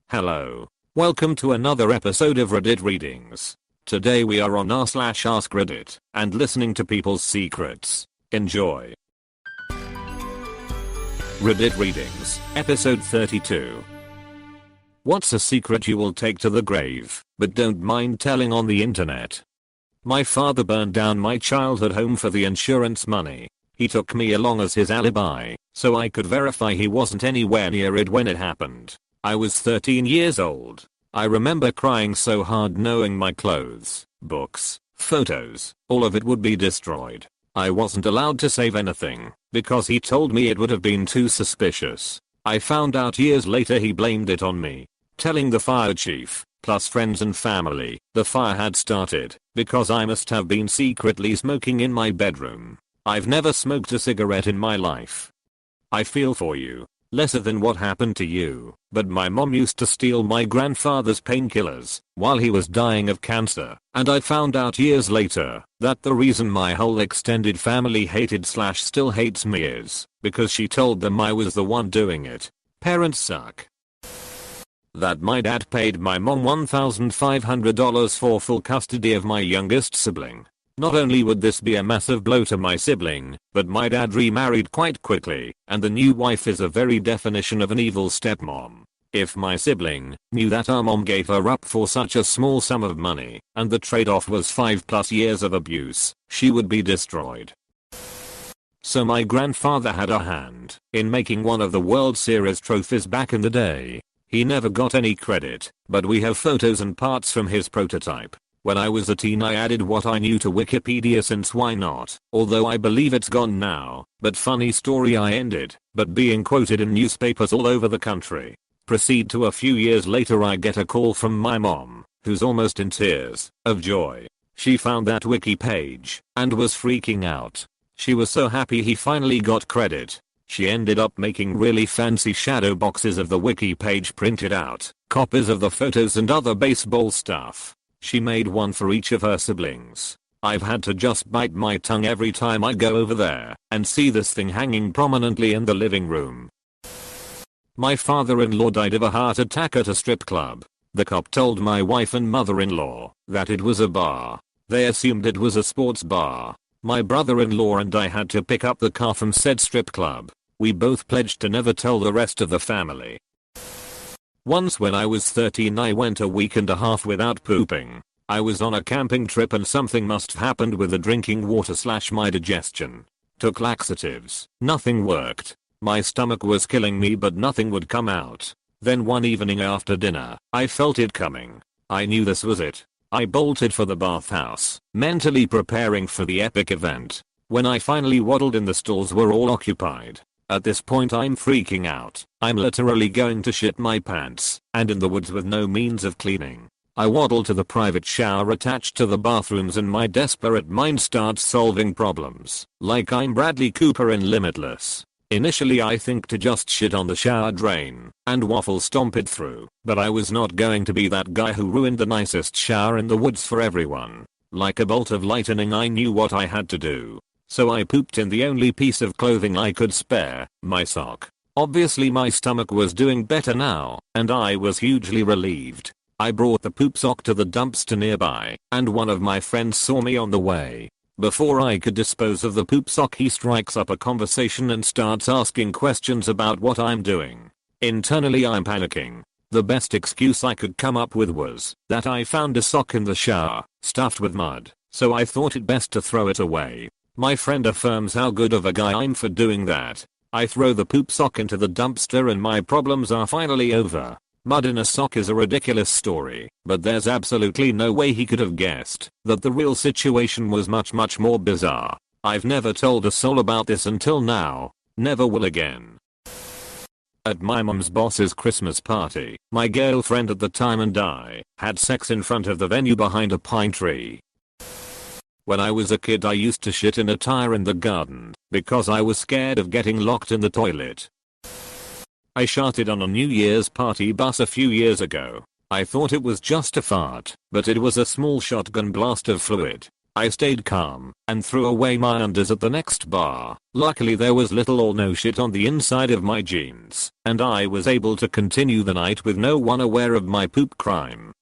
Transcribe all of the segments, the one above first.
Hello. Welcome to another episode of Reddit Readings. Today we are on r/AskReddit and listening to people's secrets. Enjoy. Reddit Readings, episode 32. What's a secret you will take to the grave, but don't mind telling on the internet? My father burned down my childhood home for the insurance money. He took me along as his alibi, so I could verify he wasn't anywhere near it when it happened. I was 13 years old. I remember crying so hard knowing my clothes, books, photos, all of it would be destroyed. I wasn't allowed to save anything, because he told me it would have been too suspicious. I found out years later he blamed it on me, telling the fire chief, plus friends and family, the fire had started, because I must have been secretly smoking in my bedroom. I've never smoked a cigarette in my life. I feel for you. Lesser than what happened to you, but my mom used to steal my grandfather's painkillers while he was dying of cancer, and I found out years later that the reason my whole extended family hated/still hates me is because she told them I was the one doing it. Parents suck. That my dad paid my mom $1,500 for full custody of my youngest sibling. Not only would this be a massive blow to my sibling, but my dad remarried quite quickly, and the new wife is a very definition of an evil stepmom. If my sibling knew that our mom gave her up for such a small sum of money, and the trade-off was 5+ years of abuse, she would be destroyed. So my grandfather had a hand in making one of the World Series trophies back in the day. He never got any credit, but we have photos and parts from his prototype. When I was a teen I added what I knew to Wikipedia since why not, although I believe it's gone now, but funny story I ended, but being quoted in newspapers all over the country. Proceed to a few years later I get a call from my mom, who's almost in tears of joy. She found that wiki page, and was freaking out. She was so happy he finally got credit. She ended up making really fancy shadow boxes of the wiki page printed out, copies of the photos and other baseball stuff. She made one for each of her siblings. I've had to just bite my tongue every time I go over there and see this thing hanging prominently in the living room. My father-in-law died of a heart attack at a strip club. The cop told my wife and mother-in-law that it was a bar. They assumed it was a sports bar. My brother-in-law and I had to pick up the car from said strip club. We both pledged to never tell the rest of the family. Once when I was 13 I went a week and a half without pooping. I was on a camping trip and something must have happened with the drinking water/my digestion. Took laxatives. Nothing worked. My stomach was killing me but nothing would come out. Then one evening after dinner, I felt it coming. I knew this was it. I bolted for the bathhouse, mentally preparing for the epic event. When I finally waddled in the stalls were all occupied. At this point I'm freaking out. I'm literally going to shit my pants, and in the woods with no means of cleaning. I waddle to the private shower attached to the bathrooms and my desperate mind starts solving problems, like I'm Bradley Cooper in Limitless. Initially I think to just shit on the shower drain, and waffle stomp it through, but I was not going to be that guy who ruined the nicest shower in the woods for everyone. Like a bolt of lightning I knew what I had to do. So I pooped in the only piece of clothing I could spare, my sock. Obviously my stomach was doing better now, and I was hugely relieved. I brought the poop sock to the dumpster nearby, and one of my friends saw me on the way. Before I could dispose of the poop sock he strikes up a conversation and starts asking questions about what I'm doing. Internally I'm panicking. The best excuse I could come up with was that I found a sock in the shower, stuffed with mud, so I thought it best to throw it away. My friend affirms how good of a guy I'm for doing that. I throw the poop sock into the dumpster and my problems are finally over. Mud in a sock is a ridiculous story, but there's absolutely no way he could have guessed that the real situation was much more bizarre. I've never told a soul about this until now. Never will again. At my mom's boss's Christmas party, my girlfriend at the time and I had sex in front of the venue behind a pine tree. When I was a kid I used to shit in a tire in the garden because I was scared of getting locked in the toilet. I sharted on a New Year's party bus a few years ago. I thought it was just a fart, but it was a small shotgun blast of fluid. I stayed calm and threw away my undies at the next bar. Luckily there was little or no shit on the inside of my jeans, and I was able to continue the night with no one aware of my poop crime.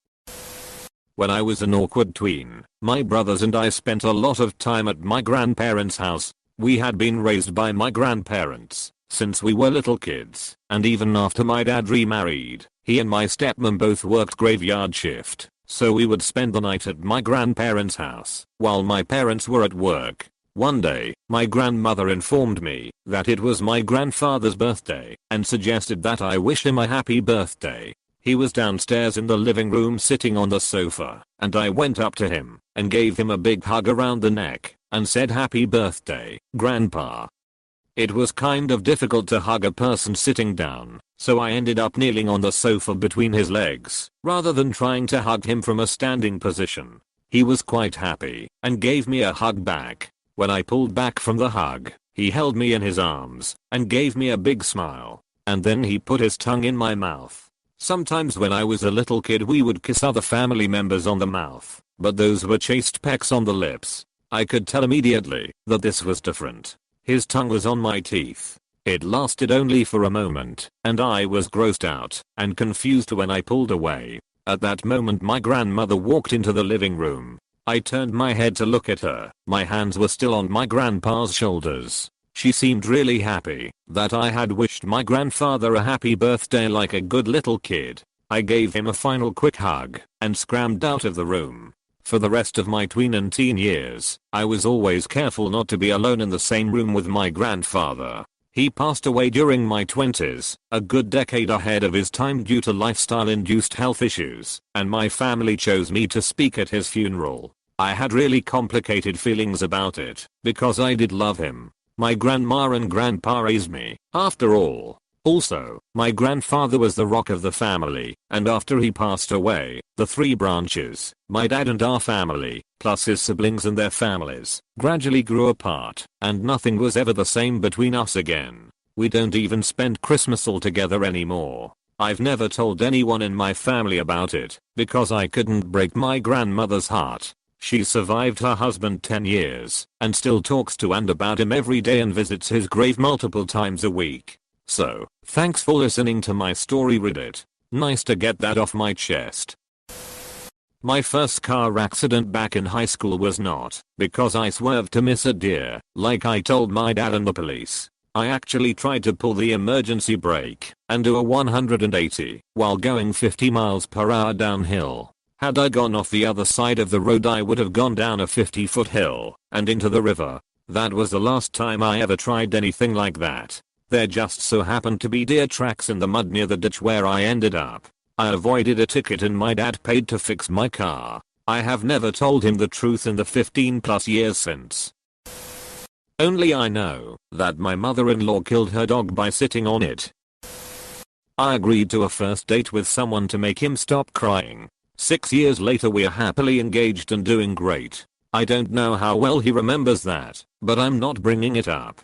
When I was an awkward tween, my brothers and I spent a lot of time at my grandparents' house. We had been raised by my grandparents since we were little kids, and even after my dad remarried, he and my stepmom both worked graveyard shift. So we would spend the night at my grandparents' house while my parents were at work. One day, my grandmother informed me that it was my grandfather's birthday and suggested that I wish him a happy birthday. He was downstairs in the living room sitting on the sofa, and I went up to him and gave him a big hug around the neck and said, "Happy birthday, Grandpa." It was kind of difficult to hug a person sitting down, so I ended up kneeling on the sofa between his legs, rather than trying to hug him from a standing position. He was quite happy, and gave me a hug back. When I pulled back from the hug, he held me in his arms, and gave me a big smile, and then he put his tongue in my mouth. Sometimes when I was a little kid we would kiss other family members on the mouth, but those were chaste pecks on the lips. I could tell immediately that this was different. His tongue was on my teeth. It lasted only for a moment, and I was grossed out and confused when I pulled away. At that moment my grandmother walked into the living room. I turned my head to look at her. My hands were still on my grandpa's shoulders. She seemed really happy that I had wished my grandfather a happy birthday like a good little kid. I gave him a final quick hug and scrambled out of the room. For the rest of my tween and teen years, I was always careful not to be alone in the same room with my grandfather. He passed away during my 20s, a good decade ahead of his time due to lifestyle-induced health issues, and my family chose me to speak at his funeral. I had really complicated feelings about it, because I did love him. My grandma and grandpa raised me, after all. Also, my grandfather was the rock of the family, and after he passed away, the three branches, my dad and our family, plus his siblings and their families, gradually grew apart, and nothing was ever the same between us again. We don't even spend Christmas all together anymore. I've never told anyone in my family about it, because I couldn't break my grandmother's heart. She survived her husband 10 years, and still talks to and about him every day and visits his grave multiple times a week. So, thanks for listening to my story, Reddit. Nice to get that off my chest. My first car accident back in high school was not because I swerved to miss a deer, like I told my dad and the police. I actually tried to pull the emergency brake and do a 180 while going 50 miles per hour downhill. Had I gone off the other side of the road I would have gone down a 50-foot hill and into the river. That was the last time I ever tried anything like that. There just so happened to be deer tracks in the mud near the ditch where I ended up. I avoided a ticket and my dad paid to fix my car. I have never told him the truth in the 15+ years since. Only I know that my mother-in-law killed her dog by sitting on it. I agreed to a first date with someone to make him stop crying. 6 years later we're happily engaged and doing great. I don't know how well he remembers that, but I'm not bringing it up.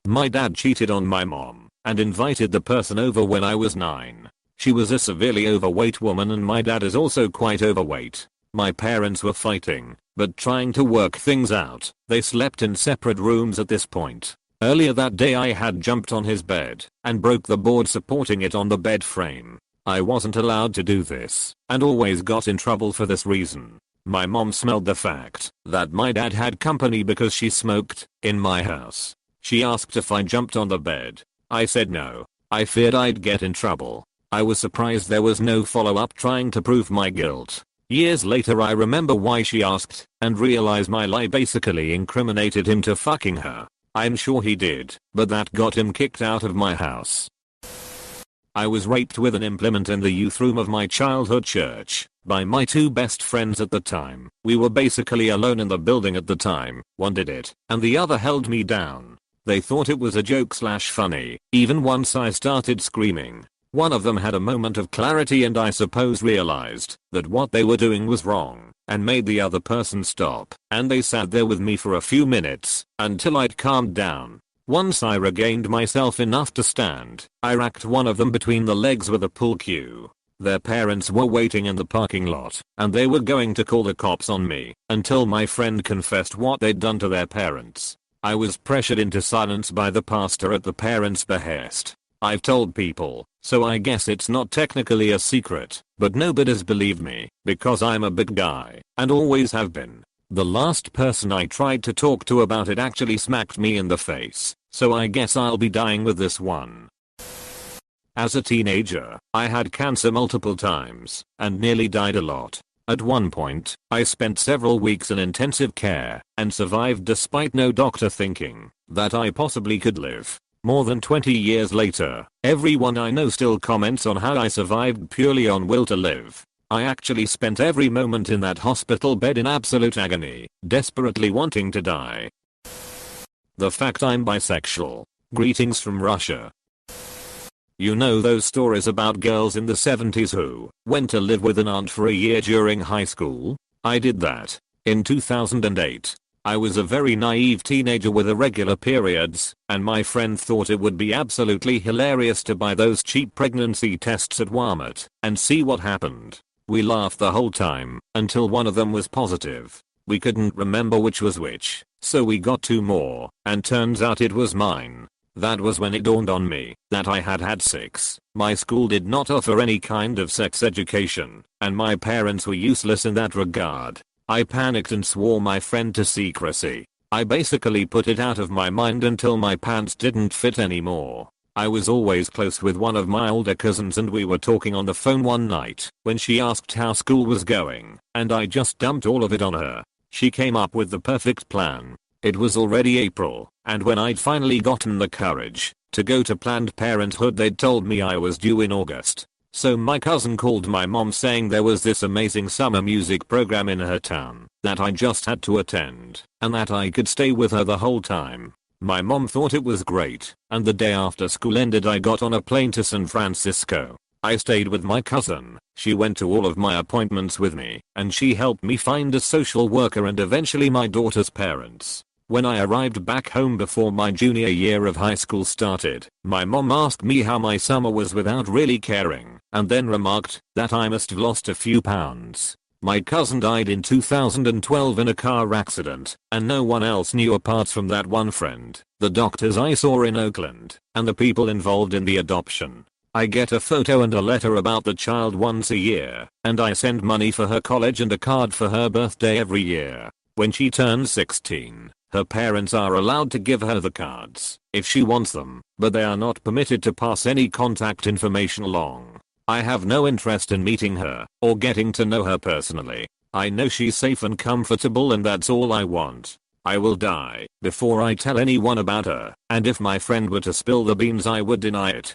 My dad cheated on my mom and invited the person over when I was 9. She was a severely overweight woman and my dad is also quite overweight. My parents were fighting, but trying to work things out. They slept in separate rooms at this point. Earlier that day I had jumped on his bed and broke the board supporting it on the bed frame. I wasn't allowed to do this and always got in trouble for this reason. My mom smelled the fact that my dad had company because she smoked in my house. She asked if I jumped on the bed. I said no. I feared I'd get in trouble. I was surprised there was no follow-up trying to prove my guilt. Years later I remember why she asked and realized my lie basically incriminated him to fucking her. I'm sure he did, but that got him kicked out of my house. I was raped with an implement in the youth room of my childhood church by my two best friends at the time. We were basically alone in the building at the time. One did it, and the other held me down. They thought it was a joke/funny, even once I started screaming. One of them had a moment of clarity and I suppose realized that what they were doing was wrong and made the other person stop, and they sat there with me for a few minutes until I'd calmed down. Once I regained myself enough to stand, I racked one of them between the legs with a pull cue. Their parents were waiting in the parking lot, and they were going to call the cops on me until my friend confessed what they'd done to their parents. I was pressured into silence by the pastor at the parents' behest. I've told people, so I guess it's not technically a secret, but nobody's believed me because I'm a big guy and always have been. The last person I tried to talk to about it actually smacked me in the face, so I guess I'll be dying with this one. As a teenager, I had cancer multiple times and nearly died a lot. At one point, I spent several weeks in intensive care and survived despite no doctor thinking that I possibly could live. More than 20 years later, everyone I know still comments on how I survived purely on will to live. I actually spent every moment in that hospital bed in absolute agony, desperately wanting to die. The fact I'm bisexual. Greetings from Russia. You know those stories about girls in the 70s who went to live with an aunt for a year during high school? I did that. In 2008. I was a very naive teenager with irregular periods, and my friend thought it would be absolutely hilarious to buy those cheap pregnancy tests at Walmart and see what happened. We laughed the whole time until one of them was positive. We couldn't remember which was which, so we got 2 more, and turns out it was mine. That was when it dawned on me that I had had 6. My school did not offer any kind of sex education, and my parents were useless in that regard. I panicked and swore my friend to secrecy. I basically put it out of my mind until my pants didn't fit anymore. I was always close with one of my older cousins, and we were talking on the phone one night when she asked how school was going, and I just dumped all of it on her. She came up with the perfect plan. It was already April, and when I'd finally gotten the courage to go to Planned Parenthood, they'd told me I was due in August. So my cousin called my mom saying there was this amazing summer music program in her town that I just had to attend and that I could stay with her the whole time. My mom thought it was great, and the day after school ended I got on a plane to San Francisco. I stayed with my cousin. She went to all of my appointments with me, and she helped me find a social worker and eventually my daughter's parents. When I arrived back home before my junior year of high school started, my mom asked me how my summer was without really caring, and then remarked that I must have lost a few pounds. My cousin died in 2012 in a car accident, and no one else knew apart from that one friend, the doctors I saw in Oakland, and the people involved in the adoption. I get a photo and a letter about the child once a year, and I send money for her college and a card for her birthday every year. When she turns 16, her parents are allowed to give her the cards if she wants them, but they are not permitted to pass any contact information along. I have no interest in meeting her or getting to know her personally. I know she's safe and comfortable, and that's all I want. I will die before I tell anyone about her, and if my friend were to spill the beans I would deny it.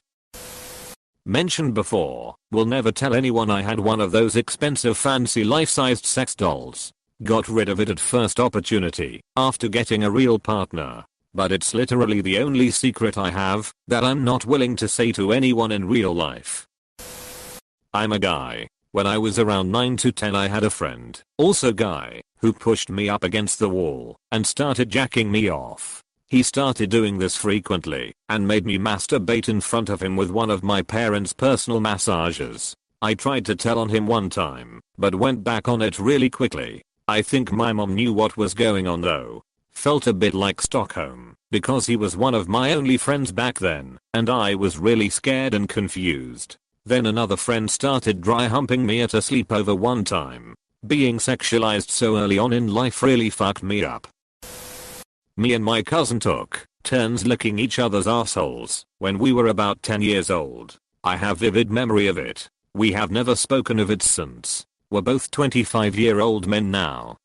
Mentioned before, will never tell anyone I had one of those expensive fancy life-sized sex dolls. Got rid of it at first opportunity after getting a real partner. But it's literally the only secret I have that I'm not willing to say to anyone in real life. I'm a guy. When I was around 9 to 10 I had a friend, also guy, who pushed me up against the wall and started jacking me off. He started doing this frequently and made me masturbate in front of him with one of my parents' personal massagers. I tried to tell on him one time, but went back on it really quickly. I think my mom knew what was going on though. Felt a bit like Stockholm, because he was one of my only friends back then, and I was really scared and confused. Then another friend started dry humping me at a sleepover one time. Being sexualized so early on in life really fucked me up. Me and my cousin took turns licking each other's assholes when we were about 10 years old. I have vivid memory of it. We have never spoken of it since. We're both 25-year-old men now.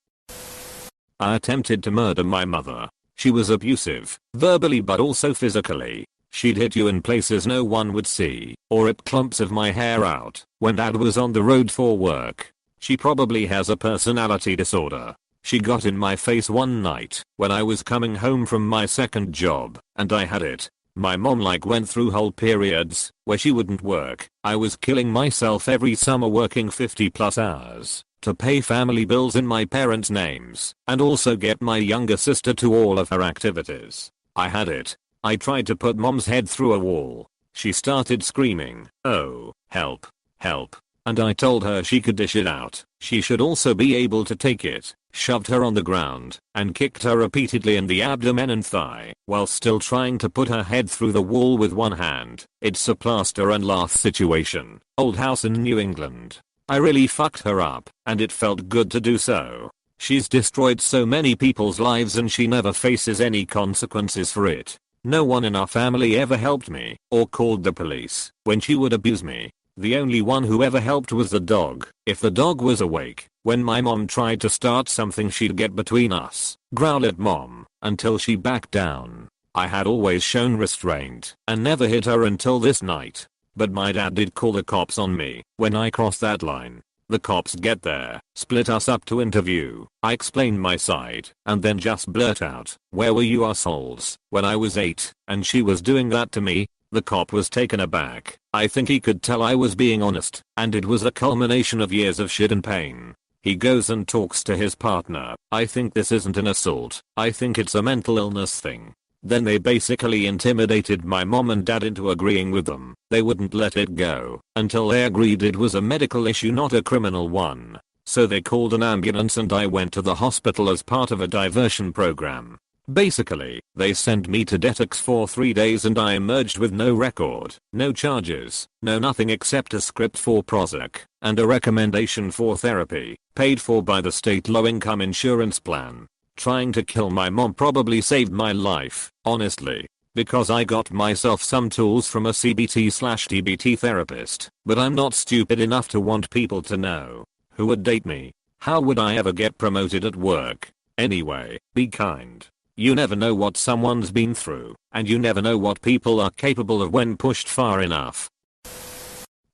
I attempted to murder my mother. She was abusive, verbally but also physically. She'd hit you in places no one would see, or rip clumps of my hair out when dad was on the road for work. She probably has a personality disorder. She got in my face one night when I was coming home from my second job, and I had it. My mom went through whole periods where she wouldn't work. I was killing myself every summer working 50+ hours to pay family bills in my parents' names and also get my younger sister to all of her activities. I had it. I tried to put mom's head through a wall. She started screaming, "Oh, help, help." and I told her she could dish it out. She should also be able to take it. Shoved her on the ground and kicked her repeatedly in the abdomen and thigh while still trying to put her head through the wall with one hand. It's a plaster and lath situation. Old house in New England. I really fucked her up, and it felt good to do so. She's destroyed so many people's lives and she never faces any consequences for it. No one in our family ever helped me or called the police when she would abuse me. The only one who ever helped was the dog. If the dog was awake, when my mom tried to start something, she'd get between us, growl at mom, until she backed down. I had always shown restraint and never hit her until this night. But my dad did call the cops on me when I crossed that line. The cops get there, split us up to interview. I explained my side, and then just blurt out, "Where were you assholes when I was 8 and she was doing that to me?" The cop was taken aback. I think he could tell I was being honest, and it was a culmination of years of shit and pain. He goes and talks to his partner. "I think this isn't an assault. I think it's a mental illness thing." Then they basically intimidated my mom and dad into agreeing with them. They wouldn't let it go until they agreed it was a medical issue, not a criminal one. So they called an ambulance and I went to the hospital as part of a diversion program. Basically, they sent me to detox for 3 days and I emerged with no record, no charges, no nothing except a script for Prozac and a recommendation for therapy, paid for by the state low-income insurance plan. Trying to kill my mom probably saved my life, honestly, because I got myself some tools from a CBT/DBT therapist, but I'm not stupid enough to want people to know. Who would date me? How would I ever get promoted at work? Anyway, be kind. You never know what someone's been through, and you never know what people are capable of when pushed far enough.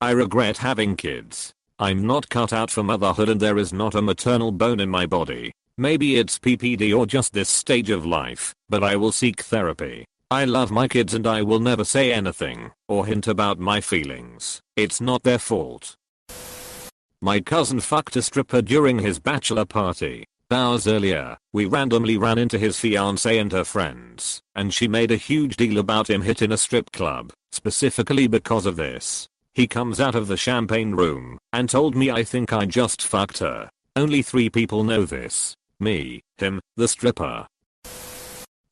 I regret having kids. I'm not cut out for motherhood and there is not a maternal bone in my body. Maybe it's PPD or just this stage of life, but I will seek therapy. I love my kids and I will never say anything or hint about my feelings. It's not their fault. My cousin fucked a stripper during his bachelor party. Hours earlier, we randomly ran into his fiancée and her friends, and she made a huge deal about him hitting a strip club, specifically because of this. He comes out of the champagne room and told me, "I think I just fucked her." Only 3 people know this. Me, him, the stripper.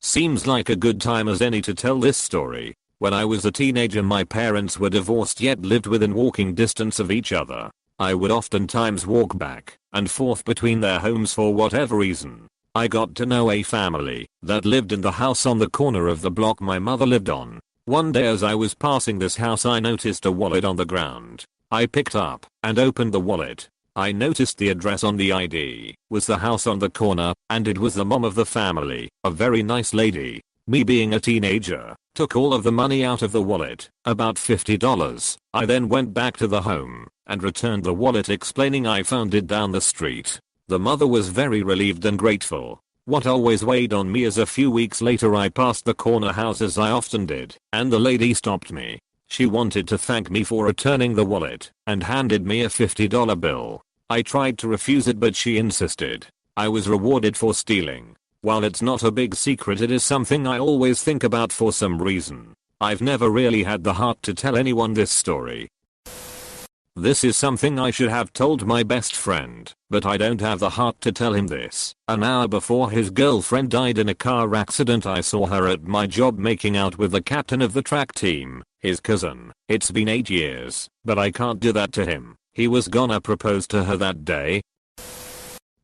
Seems like a good time as any to tell this story. When I was a teenager, my parents were divorced yet lived within walking distance of each other. I would oftentimes walk back and forth between their homes for whatever reason. I got to know a family that lived in the house on the corner of the block my mother lived on. One day as I was passing this house, I noticed a wallet on the ground. I picked up and opened the wallet. I noticed the address on the ID was the house on the corner, and it was the mom of the family, a very nice lady. Me being a teenager, took all of the money out of the wallet, about $50. I then went back to the home and returned the wallet, explaining I found it down the street. The mother was very relieved and grateful. What always weighed on me is a few weeks later I passed the corner house as I often did, and the lady stopped me. She wanted to thank me for returning the wallet and handed me a $50 bill. I tried to refuse it, but she insisted. I was rewarded for stealing. While it's not a big secret, it is something I always think about for some reason. I've never really had the heart to tell anyone this story. This is something I should have told my best friend, but I don't have the heart to tell him this. An hour before his girlfriend died in a car accident, I saw her at my job making out with the captain of the track team, his cousin. It's been 8 years, but I can't do that to him. He was gonna propose to her that day.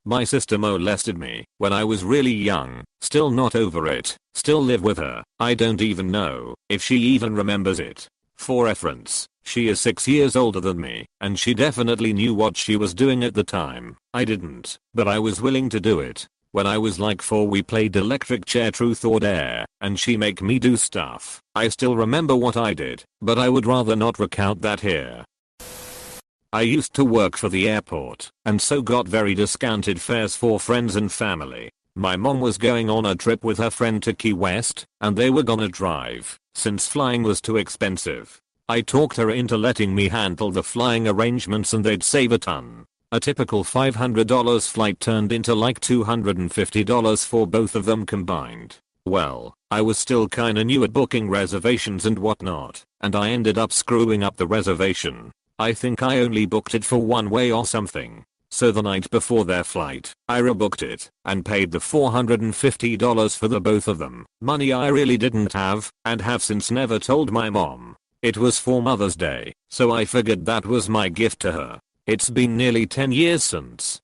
My sister molested me when I was really young, still not over it, still live with her. I don't even know if she even remembers it. For reference, she is 6 years older than me, and she definitely knew what she was doing at the time. I didn't, but I was willing to do it. When I was like 4, we played electric chair truth or dare, and she make me do stuff. I still remember what I did, but I would rather not recount that here. I used to work for the airport, and so got very discounted fares for friends and family. My mom was going on a trip with her friend to Key West, and they were gonna drive, since flying was too expensive. I talked her into letting me handle the flying arrangements and they'd save a ton. A typical $500 flight turned into like $250 for both of them combined. Well, I was still kinda new at booking reservations and whatnot, and I ended up screwing up the reservation. I think I only booked it for one way or something. So the night before their flight, I rebooked it and paid the $450 for the both of them. Money I really didn't have and have since never told my mom. It was for Mother's Day, so I figured that was my gift to her. It's been nearly 10 years since.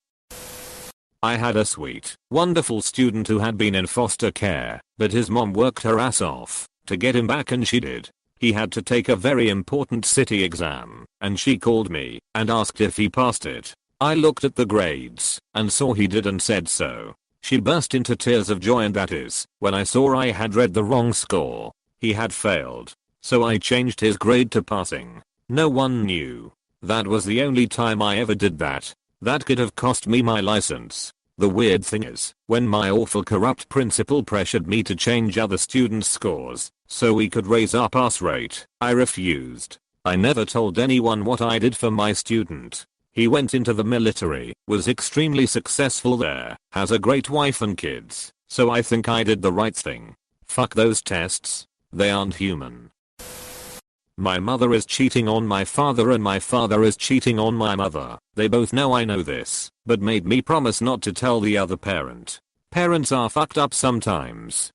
I had a sweet, wonderful student who had been in foster care, but his mom worked her ass off to get him back and she did. He had to take a very important city exam, and she called me and asked if he passed it. I looked at the grades and saw he did and said so. She burst into tears of joy, and that is when I saw I had read the wrong score. He had failed, so I changed his grade to passing. No one knew. That was the only time I ever did that. That could have cost me my license. The weird thing is, when my awful corrupt principal pressured me to change other students' scores so we could raise our pass rate, I refused. I never told anyone what I did for my student. He went into the military, was extremely successful there, has a great wife and kids, so I think I did the right thing. Fuck those tests. They aren't human. My mother is cheating on my father and my father is cheating on my mother. They both know I know this, but made me promise not to tell the other parent. Parents are fucked up sometimes.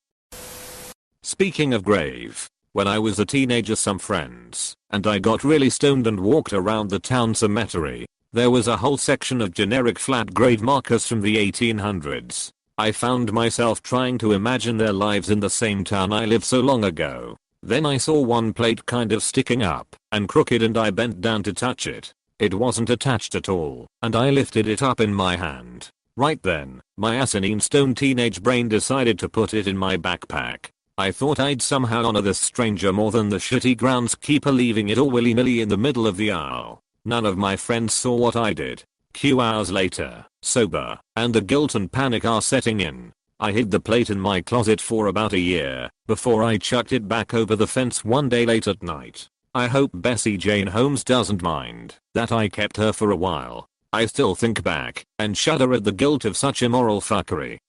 Speaking of grave, when I was a teenager, some friends and I got really stoned and walked around the town cemetery. There was a whole section of generic flat grave markers from the 1800s. I found myself trying to imagine their lives in the same town I lived so long ago. Then I saw one plate kind of sticking up and crooked, and I bent down to touch it. It wasn't attached at all, and I lifted it up in my hand. Right then, my asinine stone teenage brain decided to put it in my backpack. I thought I'd somehow honor this stranger more than the shitty groundskeeper leaving it all willy-nilly in the middle of the aisle. None of my friends saw what I did. Few hours later, sober, and the guilt and panic are setting in. I hid the plate in my closet for about a year before I chucked it back over the fence one day late at night. I hope Bessie Jane Holmes doesn't mind that I kept her for a while. I still think back and shudder at the guilt of such immoral fuckery.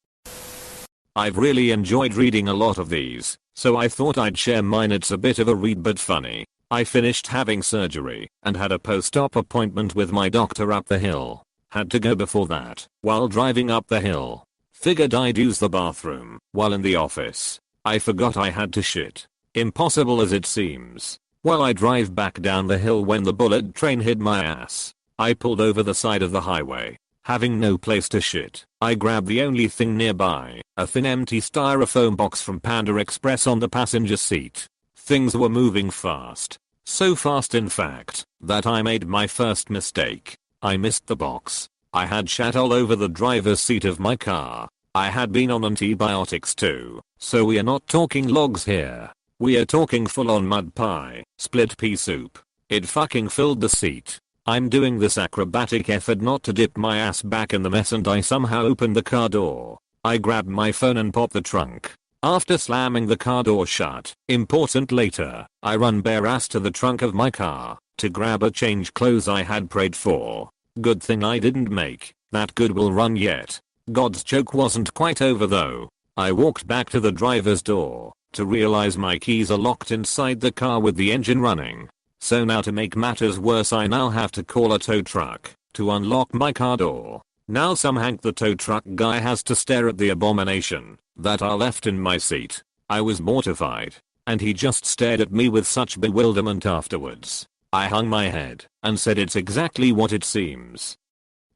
I've really enjoyed reading a lot of these, so I thought I'd share mine. It's a bit of a read but funny. I finished having surgery and had a post-op appointment with my doctor up the hill. Had to go before that. While driving up the hill, figured I'd use the bathroom while in the office. I forgot I had to shit. Impossible as it seems. While I drive back down the hill when the bullet train hit my ass. I pulled over the side of the highway. Having no place to shit, I grabbed the only thing nearby, a thin empty styrofoam box from Panda Express on the passenger seat. Things were moving fast. So fast in fact, that I made my first mistake. I missed the box. I had shat all over the driver's seat of my car. I had been on antibiotics too, so we are not talking logs here. We are talking full on mud pie, split pea soup. It fucking filled the seat. I'm doing this acrobatic effort not to dip my ass back in the mess, and I somehow opened the car door. I grabbed my phone and popped the trunk. After slamming the car door shut, important later, I run bare ass to the trunk of my car to grab a change clothes I had prayed for. Good thing I didn't make that Goodwill run yet. God's joke wasn't quite over though. I walked back to the driver's door to realize my keys are locked inside the car with the engine running. So now to make matters worse, I now have to call a tow truck to unlock my car door. Now some Hank the tow truck guy has to stare at the abomination that I left in my seat. I was mortified, and he just stared at me with such bewilderment afterwards. I hung my head and said, it's exactly what it seems.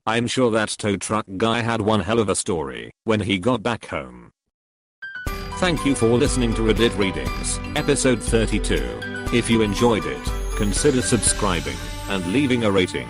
I'm sure that tow truck guy had one hell of a story when he got back home. Thank you for listening to Reddit Readings, episode 32. If you enjoyed it, consider subscribing and leaving a rating.